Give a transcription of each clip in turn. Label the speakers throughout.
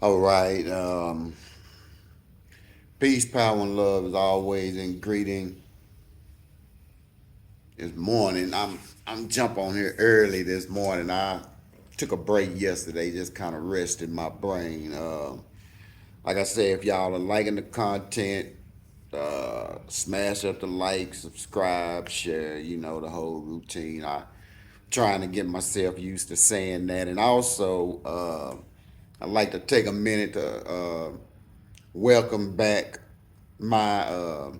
Speaker 1: All right. Peace, power, and love is always in greeting. This morning, I'm jump on here early this morning. I took a break yesterday, just kind of rested my brain. Like I said, if y'all are liking the content, smash up the like, subscribe, share. You know the whole routine. I trying to get myself used to saying that, and also I like to take a minute to welcome back my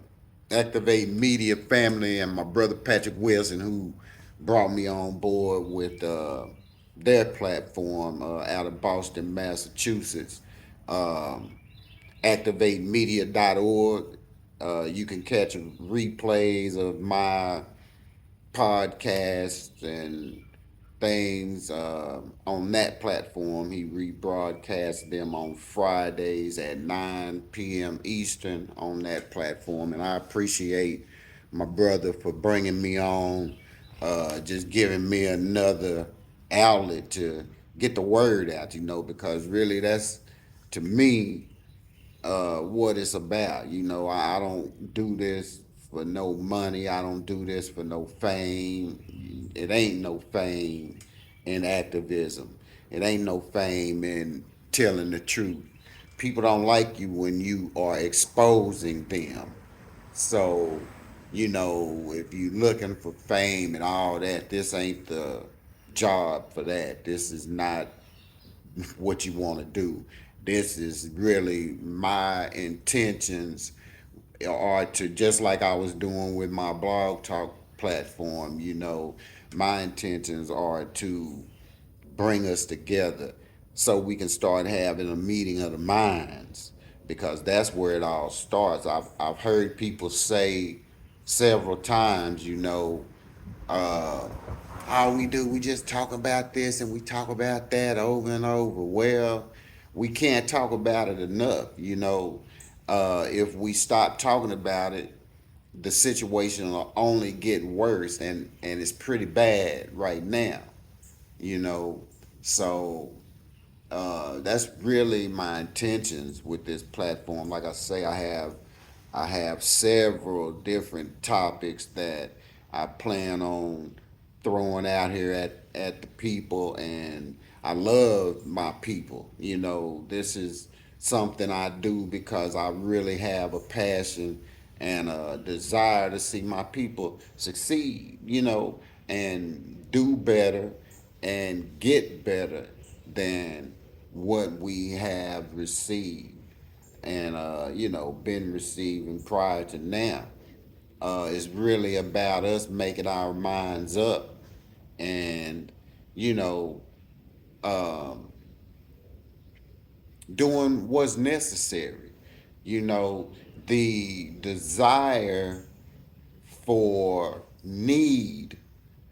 Speaker 1: Activate Media family and my brother Patrick Wilson, who brought me on board with their platform out of Boston, Massachusetts. Um, ActivateMedia.org. You can catch replays of my podcasts and things on that platform. He rebroadcasts them on Fridays at 9 p.m. Eastern on that platform. And I appreciate my brother for bringing me on, just giving me another outlet to get the word out, because really that's, to me, what it's about. I don't do this for no money. I don't do this for no fame. It ain't no fame in activism. It ain't no fame in telling the truth. People don't like you when you are exposing them. So, if you're looking for fame and all that, this ain't the job for that. This is not what you want to do. This is really my intentions are to, just like I was doing with my blog talk platform, my intentions are to bring us together so we can start having a meeting of the minds, because that's where it all starts. I've heard people say several times, uh, all we do, we just talk about this and we talk about that over and over. Well, we can't talk about it enough. If we stop talking about it, the situation will only get worse, and it's pretty bad right now, you know. So that's really my intentions with this platform. Like I say, I have several different topics that I plan on throwing out here at the people, and I love my people. This is something I do because I really have a passion and a desire to see my people succeed, and do better and get better than what we have received and been receiving prior to now. It's really about us making our minds up and you know um, doing what's necessary. you know the desire for need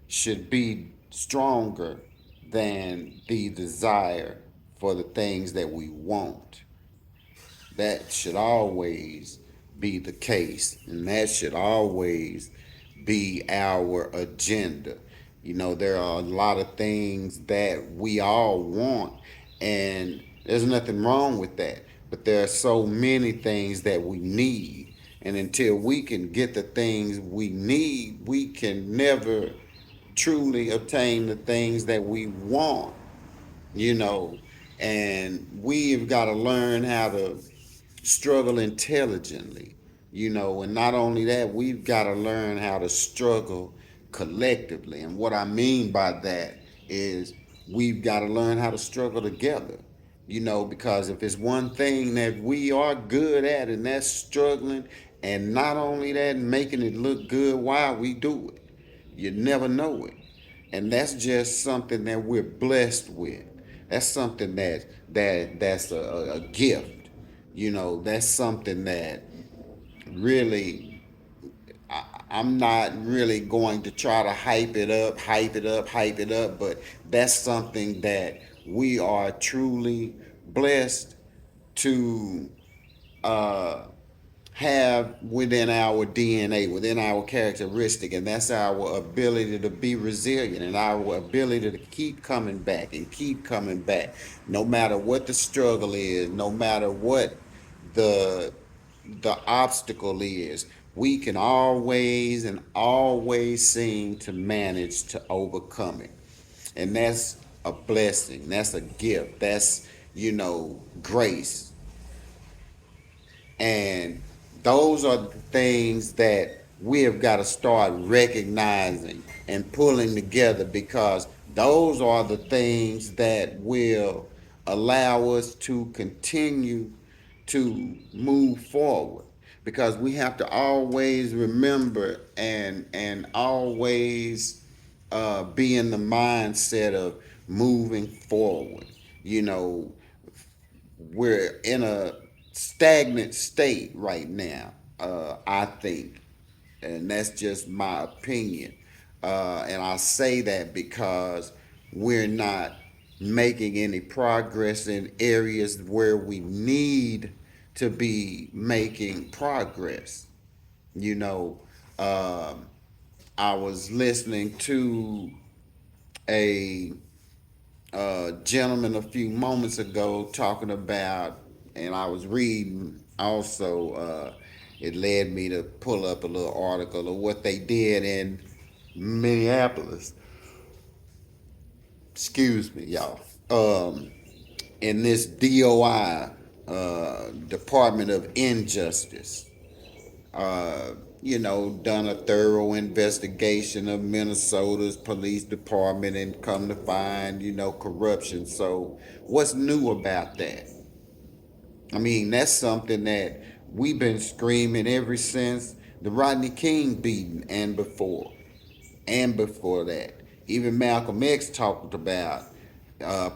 Speaker 1: should be stronger than the desire for the things that we want. That should always be the case, and that should always be our agenda. There are a lot of things that we all want, and there's nothing wrong with that. But there are so many things that we need, and until we can get the things we need, we can never truly obtain the things that we want, you know. And we've got to learn how to struggle intelligently, and not only that, we've got to learn how to struggle collectively. And what I mean by that is we've got to learn how to struggle together, because if it's one thing that we are good at, and that's struggling, and not only that, making it look good while we do it, you never know it. And that's just something that we're blessed with. That's something that's a gift. That's something that really I'm not really going to try to hype it up, hype it up, hype it up, but that's something that we are truly blessed to uh, have within our DNA, within our characteristic, and that's our ability to be resilient and our ability to keep coming back and keep coming back, no matter what the struggle is, no matter what the the obstacle is. We can always and always seem to manage to overcome it. And that's a blessing. That's a gift. That's, grace. And those are the things that we have got to start recognizing and pulling together, because those are the things that will allow us to continue to move forward. Because we have to always remember and always be in the mindset of moving forward. You know, we're in a stagnant state right now, I think, and that's just my opinion. And I say that because we're not making any progress in areas where we need to be making progress. You know, um, I was listening to a gentleman a few moments ago talking about, and I was reading also, it led me to pull up a little article of what they did in Minneapolis. Excuse me, y'all. In this DOI, Department of Injustice, done a thorough investigation of Minnesota's police department and come to find, corruption. So, what's new about that? I mean, that's something that we've been screaming ever since the Rodney King beating and before that. Even Malcolm X talked about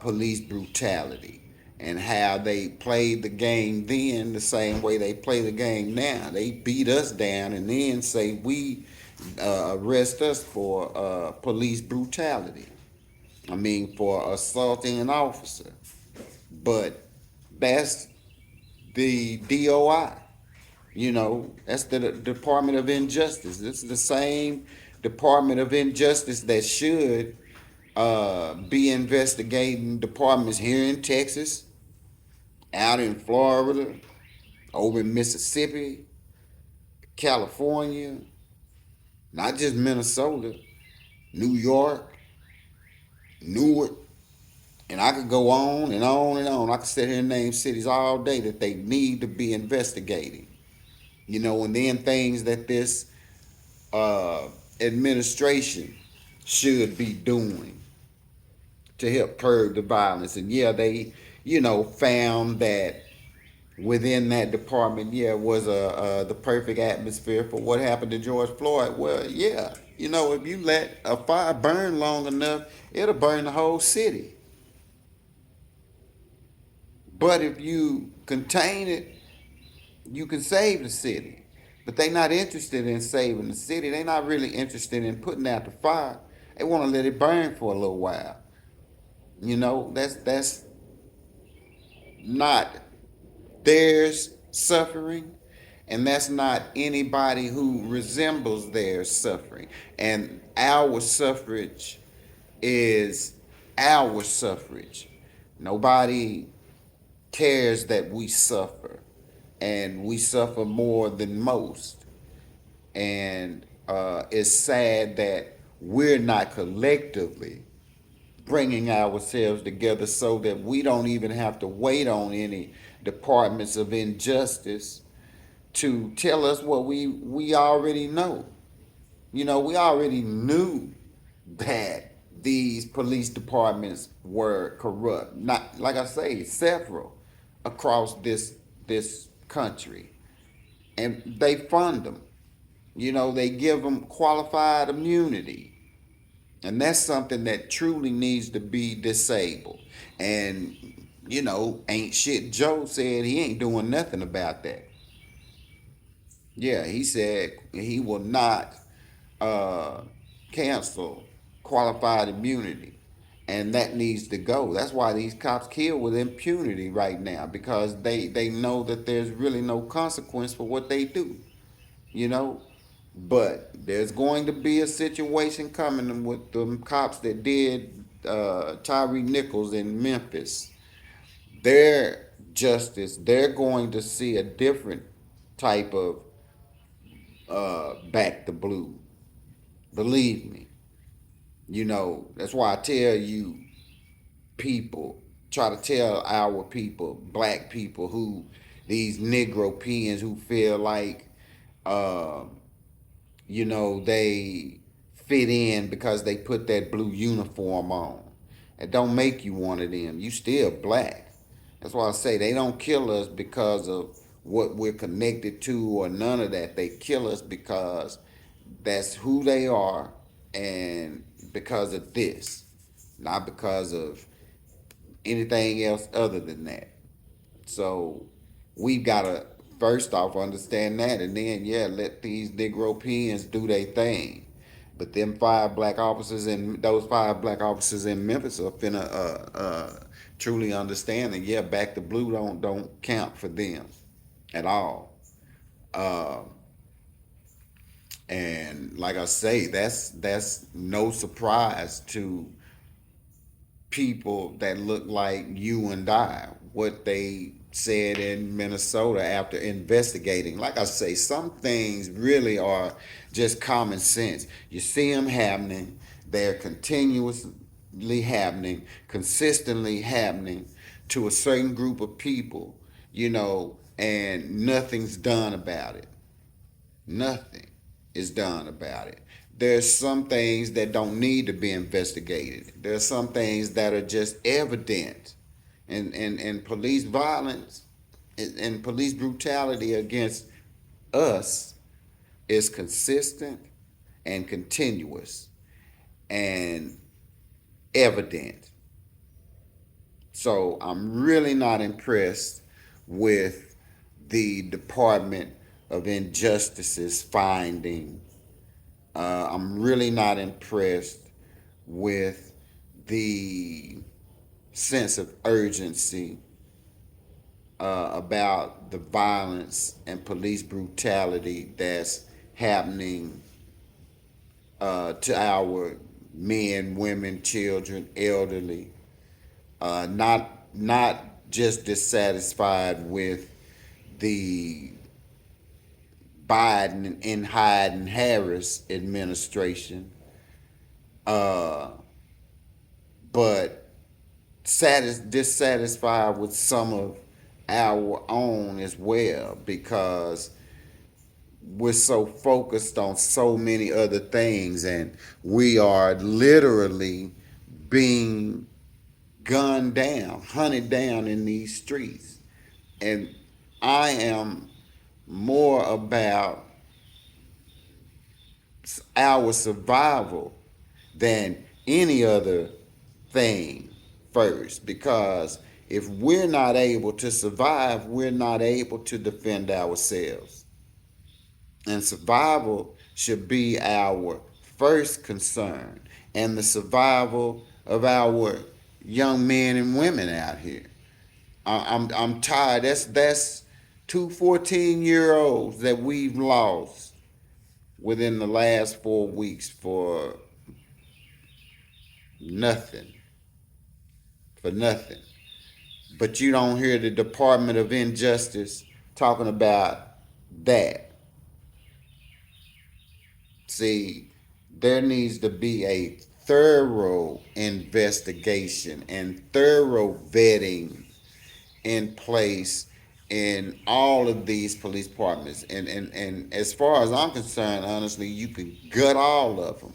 Speaker 1: police brutality and how they played the game then the same way they play the game now. They beat us down and then say we arrest us for police brutality. I mean, for assaulting an officer. But that's the DOI. That's the Department of Injustice. This is the same Department of Injustice that should be investigating departments here in Texas, out in Florida, over in Mississippi, California, not just Minnesota, New York, Newark, and I could go on and on and on. I could sit here and name cities all day that they need to be investigating. And then things that this uh, administration should be doing to help curb the violence. And yeah, they, found that within that department, yeah, was the perfect atmosphere for what happened to George Floyd. Well, yeah, if you let a fire burn long enough, it'll burn the whole city. But if you contain it, you can save the city. But they're not interested in saving the city. They're not really interested in putting out the fire. They want to let it burn for a little while. That's not theirs suffering, and that's not anybody who resembles their suffering. And our suffrage is our suffrage. Nobody cares that we suffer, and we suffer more than most. And it's sad that we're not collectively bringing ourselves together so that we don't even have to wait on any departments of injustice to tell us what we already know. We already knew that these police departments were corrupt. Not, like I say, several across this country, and they fund them. They give them qualified immunity. And that's something that truly needs to be disabled. And, ain't shit Joe said he ain't doing nothing about that. Yeah, he said he will not uh, cancel qualified immunity. and that needs to go. That's why these cops kill with impunity right now, because they know that there's really no consequence for what they do, you know. But there's going to be a situation coming with the cops that did Tyree Nichols in Memphis. Their justice, they're going to see a different type of back to blue. Believe me. That's why I tell you, people, try to tell our people, black people, who these Negro peons who feel like, uh, they fit in because they put that blue uniform on. It don't make you one of them. You still black. That's why I say they don't kill us because of what we're connected to or none of that. They kill us because that's who they are, and because of this, not because of anything else other than that. So we've got to first off understand that, and then let these Negro peons do their thing. But those five black officers in Memphis are finna truly understand that back to blue don't count for them at all. Uh, and like I say, that's no surprise to people that look like you and I, what they said in Minnesota after investigating. Like I say, some things really are just common sense. You see them happening, they're continuously happening, consistently happening to a certain group of people, and nothing's done about it. Nothing is done about it. There's some things that don't need to be investigated. There's some things that are just evident. And police violence and police brutality against us is consistent and continuous and evident. So I'm really not impressed with the Department of Injustice's finding. I'm really not impressed with the sense of urgency about the violence and police brutality that's happening to our men, women, children, elderly. Not just dissatisfied with the Biden and Hyde and Harris administration, uh, but dissatisfied with some of our own as well, because we're so focused on so many other things, and we are literally being gunned down, hunted down in these streets. And I am more about our survival than any other thing first, because if we're not able to survive, we're not able to defend ourselves. And survival should be our first concern, and the survival of our young men and women out here. I'm tired. That's two 14-year olds that we've lost within the last 4 weeks for nothing. For nothing. But you don't hear the Department of Injustice talking about that. See, there needs to be a thorough investigation and thorough vetting in place in all of these police departments. And as far as I'm concerned, honestly, you can gut all of them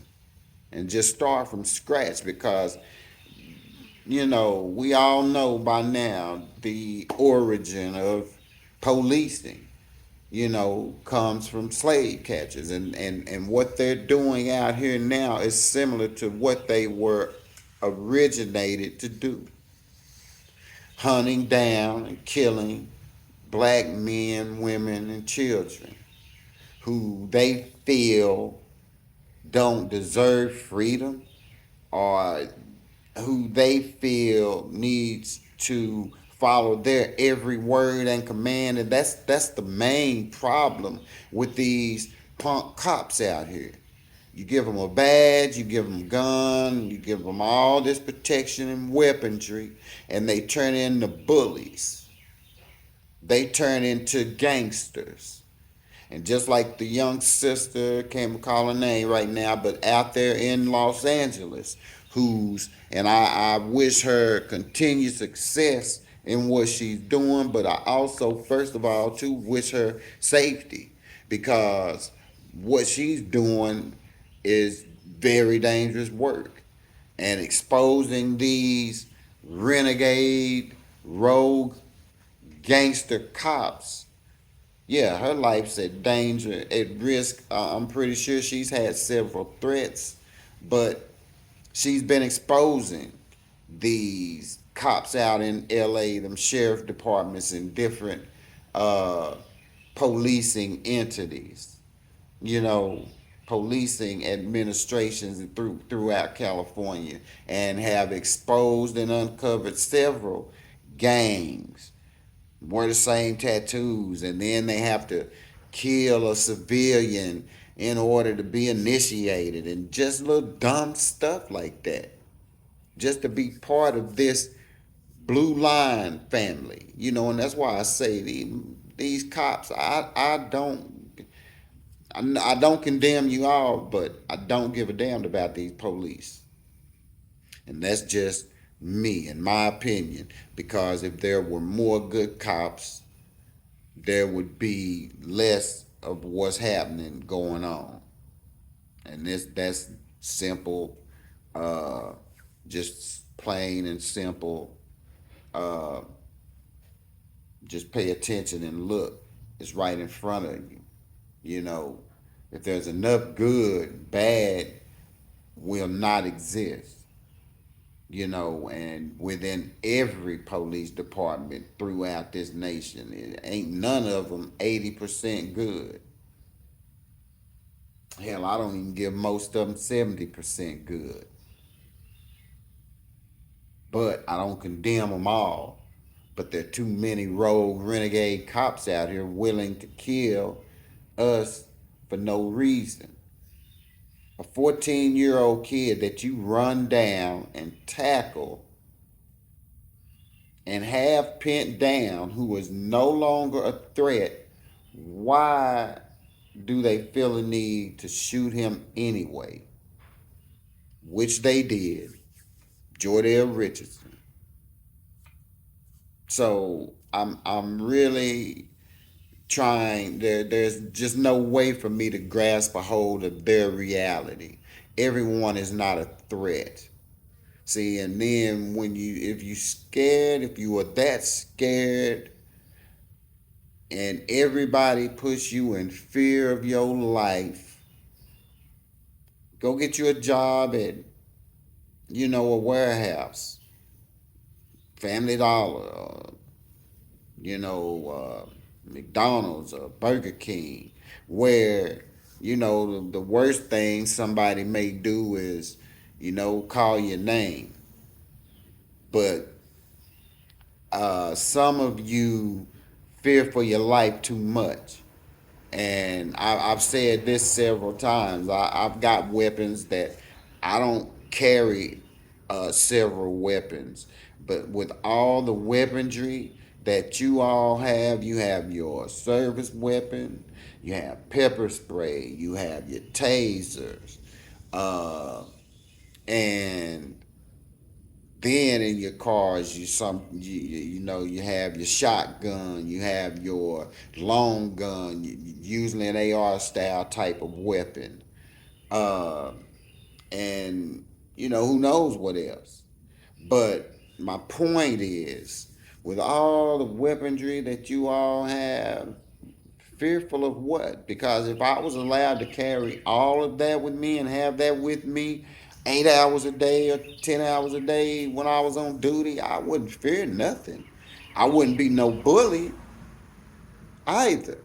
Speaker 1: and just start from scratch, because we all know by now the origin of policing, comes from slave catchers. And what they're doing out here now is similar to what they were originated to do: hunting down and killing black men, women, and children who they feel don't deserve freedom, or who they feel needs to follow their every word and command, and that's the main problem with these punk cops out here. You give them a badge, you give them a gun, you give them all this protection and weaponry, and they turn into bullies. They turn into gangsters. And just like the young sister, can't recall her name right now, but out there in Los Angeles, and I wish her continued success in what she's doing, but I also, first of all, too, wish her safety because what she's doing is very dangerous work. And exposing these renegade, rogue, gangster cops, yeah, her life's at danger, at risk. I'm pretty sure she's had several threats, but she's been exposing these cops out in LA, them sheriff departments and different uh, policing entities, you know, policing administrations throughout California, and have exposed and uncovered several gangs, wear the same tattoos, and then they have to kill a civilian in order to be initiated, and just little dumb stuff like that, just to be part of this blue line family, and that's why I say these cops. I don't condemn you all, but I don't give a damn about these police, and that's just me, in my opinion. Because if there were more good cops, there would be less of what's happening going on. And that's simple, uh, just plain and simple. Uh, just pay attention and look. It's right in front of you. You know, if there's enough good, bad will not exist. And within every police department throughout this nation, it ain't none of them 80% good. Hell, I don't even give most of them 70% good. But I don't condemn them all. But there are too many rogue renegade cops out here willing to kill us for no reason. A 14-year-old kid that you run down and tackle and have pinned down, who is no longer a threat, why do they feel the need to shoot him anyway? Which they did. Jordell Richardson. So I'm really trying. There's just no way for me to grasp a hold of their reality. Everyone is not a threat. See, and then if you are that scared, and everybody puts you in fear of your life, go get you a job at, a warehouse, Family Dollar, McDonald's or Burger King, where, the worst thing somebody may do is, call your name. But some of you fear for your life too much. And I've said this several times. I've got weapons that I don't carry several weapons. But with all the weaponry that you all have, you have your service weapon, you have pepper spray, you have your tasers, uh, and then in your cars you have your shotgun, you have your long gun, usually an AR style type of weapon, uh, and who knows what else. But my point is, with all the weaponry that you all have, fearful of what? Because if I was allowed to carry all of that with me and have that with me 8 hours a day or 10 hours a day when I was on duty, I wouldn't fear nothing. I wouldn't be no bully either.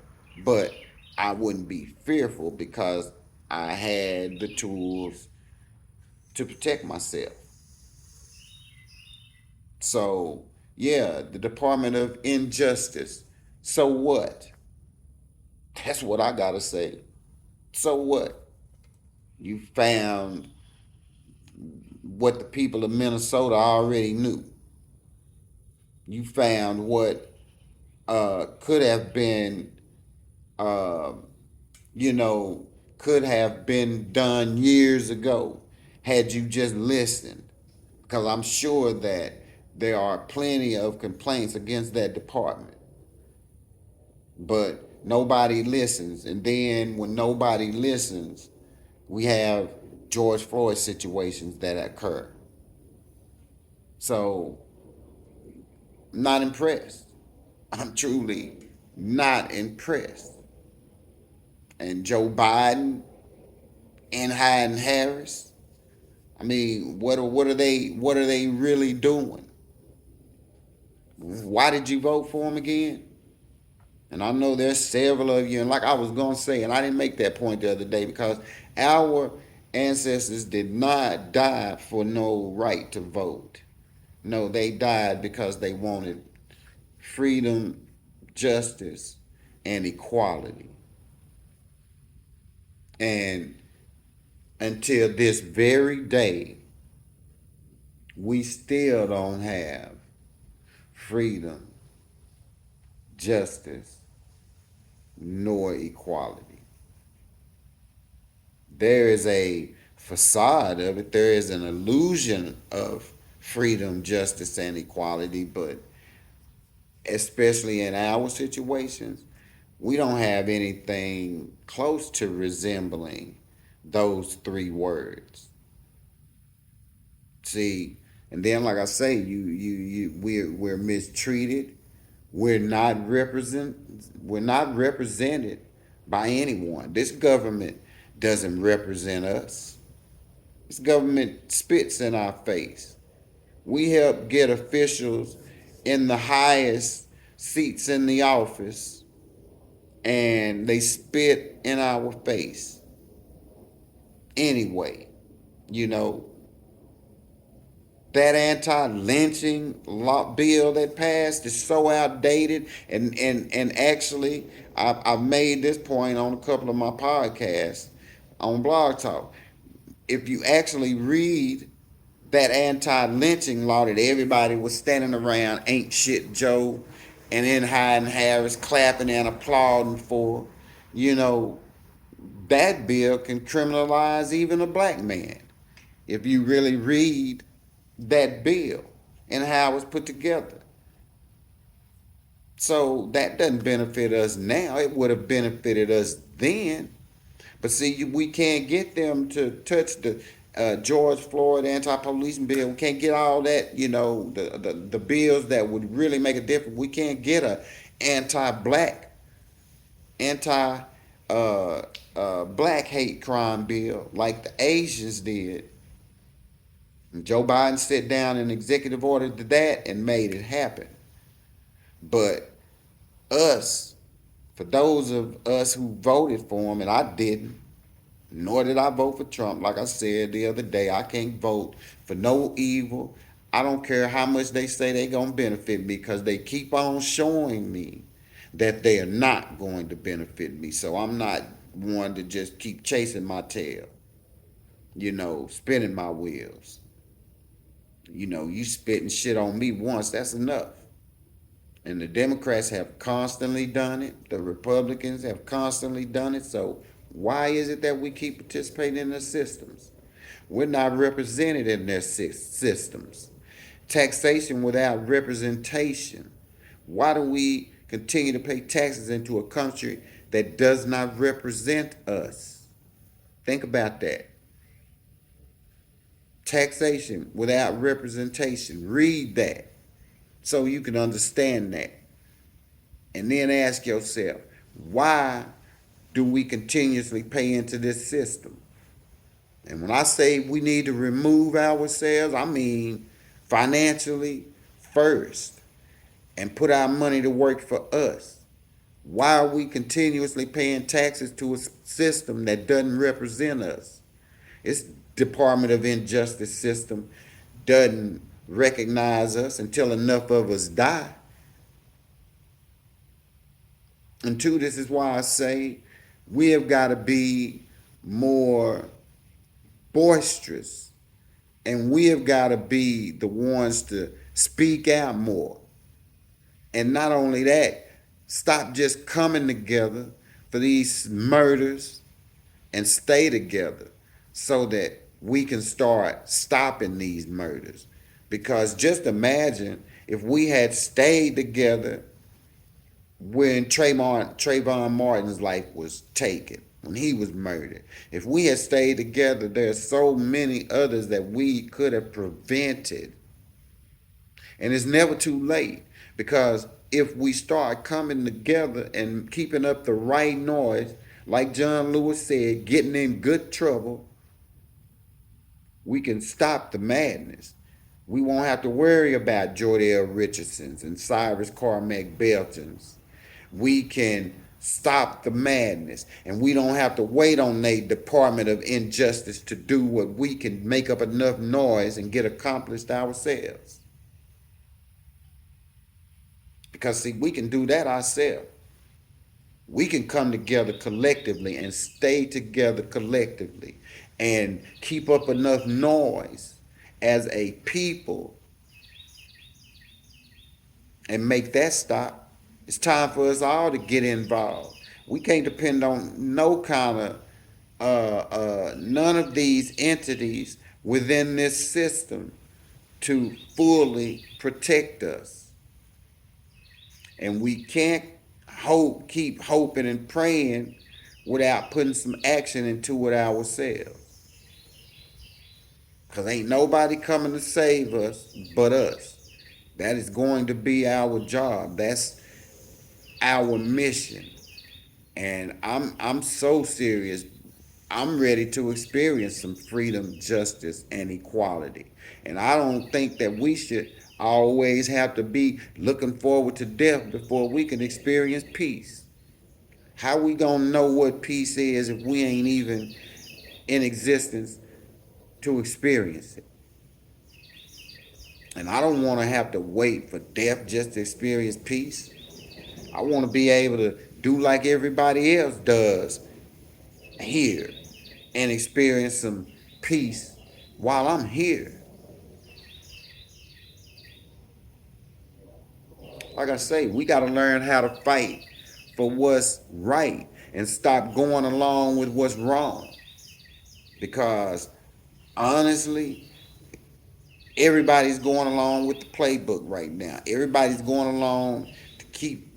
Speaker 1: But I wouldn't be fearful because I had the tools to protect myself. So, yeah, the Department of Injustice. So what? That's what I gotta say. So what? You found what the people of Minnesota already knew. You found what could have been, uh, you know, could have been done years ago had you just listened. Because I'm sure that there are plenty of complaints against that department, but nobody listens. And then when nobody listens, we have George Floyd situations that occur. So, not impressed. I'm truly not impressed. And Joe Biden and Hayden Harris, I mean, what are they really doing? Why did you vote for him again? And I know there's several of you, and like I was gonna say, and I didn't make that point the other day because our ancestors did not die for no right to vote. No, they died because they wanted freedom, justice, and equality. And until this very day, we still don't have freedom, justice, nor equality. There is a facade of it, there is an illusion of freedom, justice, and equality, but especially in our situations, we don't have anything close to resembling those three words. See, and then like I say, we're mistreated. We're not represented by anyone. This government doesn't represent us. This government spits in our face. We help get officials in the highest seats in the office and they spit in our face. Anyway, you know, that anti-lynching law bill that passed is so outdated, and actually I've made this point on a couple of my podcasts on Blog Talk. If you actually read that anti-lynching law that everybody was standing around ain't shit Joe and then Hayden Harris clapping and applauding for, you know, that bill can criminalize even a black man if you really read that bill and how it was put together. So that doesn't benefit us now. It would have benefited us then. But see, we can't get them to touch the George Floyd anti-policing bill. We can't get all that, you know, the bills that would really make a difference. We can't get a anti-black, anti black hate crime bill like the Asians did. And Joe Biden sat down and executive ordered that and made it happen. But us, for those of us who voted for him, and I didn't, nor did I vote for Trump. Like I said the other day, I can't vote for no evil. I don't care how much they say they're going to benefit me because they keep on showing me that they are not going to benefit me. So I'm not one to just keep chasing my tail, you know, spinning my wheels. You know, you spitting shit on me once, that's enough. And the Democrats have constantly done it. The Republicans have constantly done it. So why is it that we keep participating in their systems? We're not represented in their systems. Taxation without representation. Why do we continue to pay taxes into a country that does not represent us? Think about that. Taxation without representation. Read that so you can understand that. And then ask yourself, why do we continuously pay into this system? And when I say we need to remove ourselves, I mean financially first and put our money to work for us. Why are we continuously paying taxes to a system that doesn't represent us? This Department of Injustice system doesn't recognize us until enough of us die. And two, this is why I say we have got to be more boisterous, and we have got to be the ones to speak out more. And not only that, stop just coming together for these murders and stay together so that we can start stopping these murders. Because just imagine if we had stayed together when Trayvon Martin's life was taken, when he was murdered. If we had stayed together, there's so many others that we could have prevented. And it's never too late, because if we start coming together and keeping up the right noise, like John Lewis said, getting in good trouble, we can stop the madness. We won't have to worry about Jordell Richardsons and Cyrus Carmack Beltons. We can stop the madness, and we don't have to wait on the Department of Injustice to do what we can make up enough noise and get accomplished ourselves. Because, see, we can do that ourselves. We can come together collectively and stay together collectively and keep up enough noise as a people and make that stop. It's time for us all to get involved. We can't depend on no kind of none of these entities within this system to fully protect us. And we can't keep hoping and praying without putting some action into it ourselves. Because ain't nobody coming to save us but us. That is going to be our job. That's our mission. And I'm so serious. I'm ready to experience some freedom, justice, and equality. And I don't think that we should always have to be looking forward to death before we can experience peace. How we gonna know what peace is if we ain't even in existence to experience it? And I don't want to have to wait for death just to experience peace. I want to be able to do like everybody else does here and experience some peace while I'm here. Like I say, we got to learn how to fight for what's right and stop going along with what's wrong. Because honestly, everybody's going along with the playbook right now. Everybody's going along to keep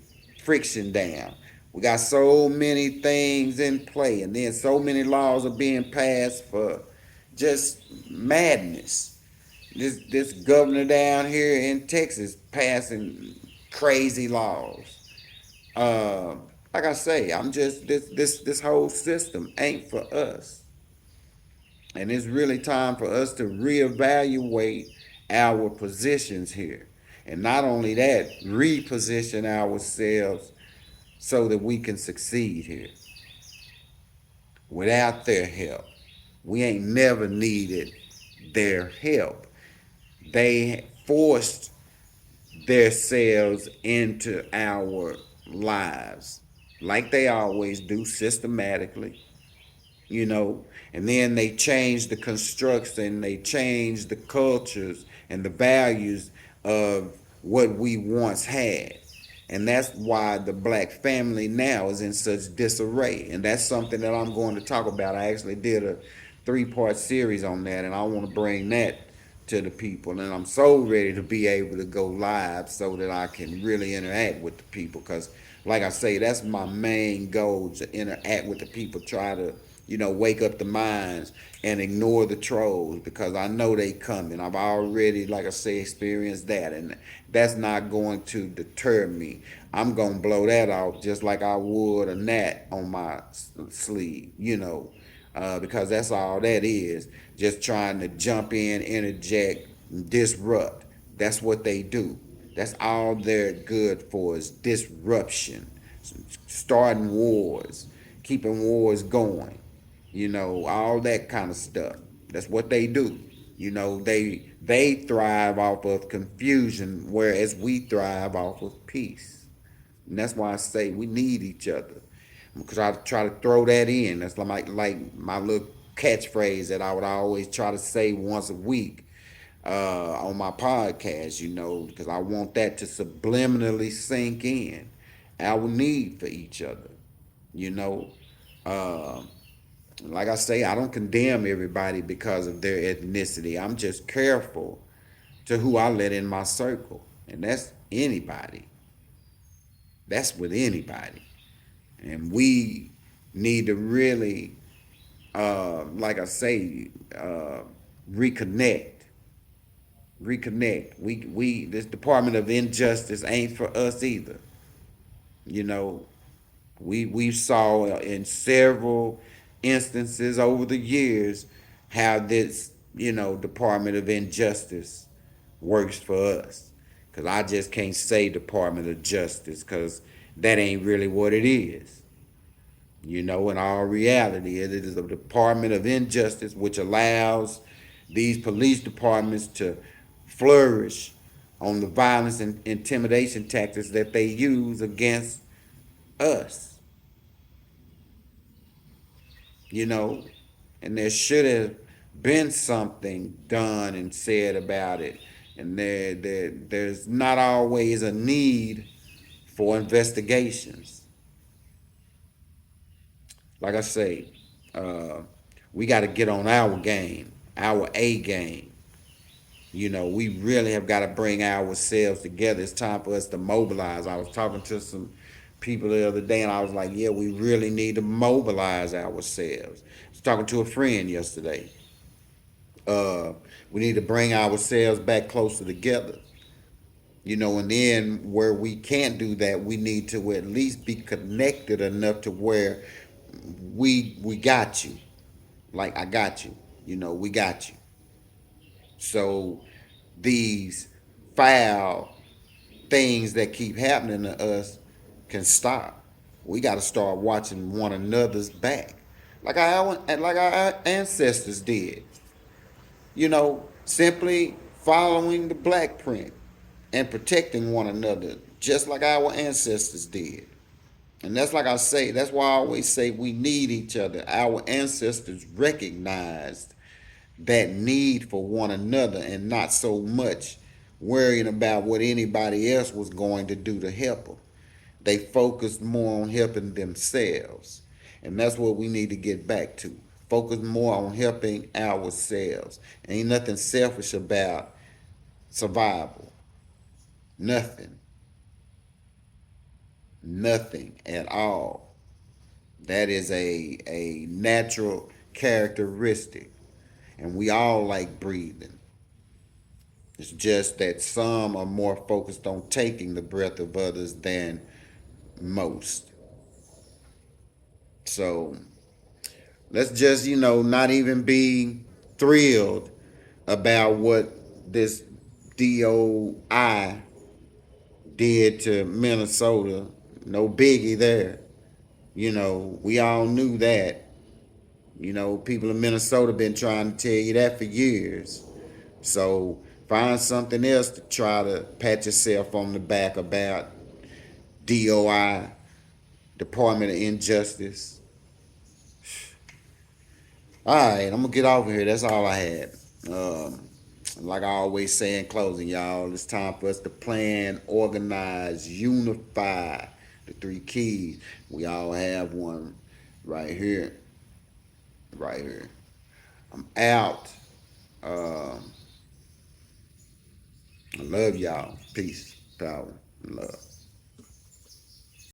Speaker 1: friction down. We got so many things in play, and then so many laws are being passed for just madness. This governor down here in Texas passing crazy laws. Uh, like I say, I'm just this whole system ain't for us. And it's really time for us to reevaluate our positions here. And not only that, reposition ourselves so that we can succeed here. Without their help, we ain't never needed their help. They forced themselves into our lives like they always do, systematically, you know. And then they change the constructs and they change the cultures and the values of what we once had. And that's why the black family now is in such disarray. And that's something that I'm going to talk about. I actually did a 3-part series on that, and I want to bring that to the people. And I'm so ready to be able to go live so that I can really interact with the people. Because, like I say, that's my main goal, to interact with the people, try to, wake up the minds and ignore the trolls, because I know they coming. I've already, like I say, experienced that, and that's not going to deter me. I'm going to blow that off just like I would a gnat on my sleeve, because that's all that is, just trying to jump in, interject, disrupt. That's what they do. That's all they're good for, is disruption, starting wars, keeping wars going, all that kind of stuff. That's what they do. They They thrive off of confusion, whereas we thrive off of peace. And that's why I say we need each other. Because I try to throw that in. That's like my little catchphrase that I would always try to say once a week on my podcast, because I want that to subliminally sink in. Our need for each other, you know. Uh, like I say, I don't condemn everybody because of their ethnicity. I'm just careful to who I let in my circle. And that's anybody. That's with anybody. And we need to really, like I say, reconnect. Reconnect. We this Department of Injustice ain't for us either. You know, we saw in several instances over the years how this Department of Injustice works for us. Cause I just can't say Department of Justice because that ain't really what it is. In all reality, it is a Department of Injustice which allows these police departments to flourish on the violence and intimidation tactics that they use against us, you know, and there should have been something done and said about it. And there's not always a need for investigations. Like I say, uh, we got to get on our game, our A game. We really have got to bring ourselves together. It's time for us to mobilize. I was talking to some people the other day, and I was like, yeah, we really need to mobilize ourselves. I was talking to a friend yesterday. Uh, we need to bring ourselves back closer together. And then where we can't do that, we need to at least be connected enough to where we got you. Like I got you. We got you. So these foul things that keep happening to us can stop. We got to start watching one another's back, like our ancestors did. Simply following the black print and protecting one another, just like our ancestors did. And that's like I say, that's why I always say we need each other. Our ancestors recognized that need for one another and not so much worrying about what anybody else was going to do to help them. They focused more on helping themselves. And that's what we need to get back to. Focus more on helping ourselves. Ain't nothing selfish about survival. Nothing. Nothing at all. That is a natural characteristic. And we all like breathing. It's just that some are more focused on taking the breath of others than most. So let's just, not even be thrilled about what this DOI did to Minnesota. No biggie there. We all knew that. People in Minnesota been trying to tell you that for years. So find something else to try to pat yourself on the back about. DOI, Department of Injustice. All right, I'm gonna get off of here. That's all I had. Like I always say in closing, y'all, it's time for us to plan, organize, unify the three keys. We all have one right here. Right here. I'm out. I love y'all. Peace, power, and love.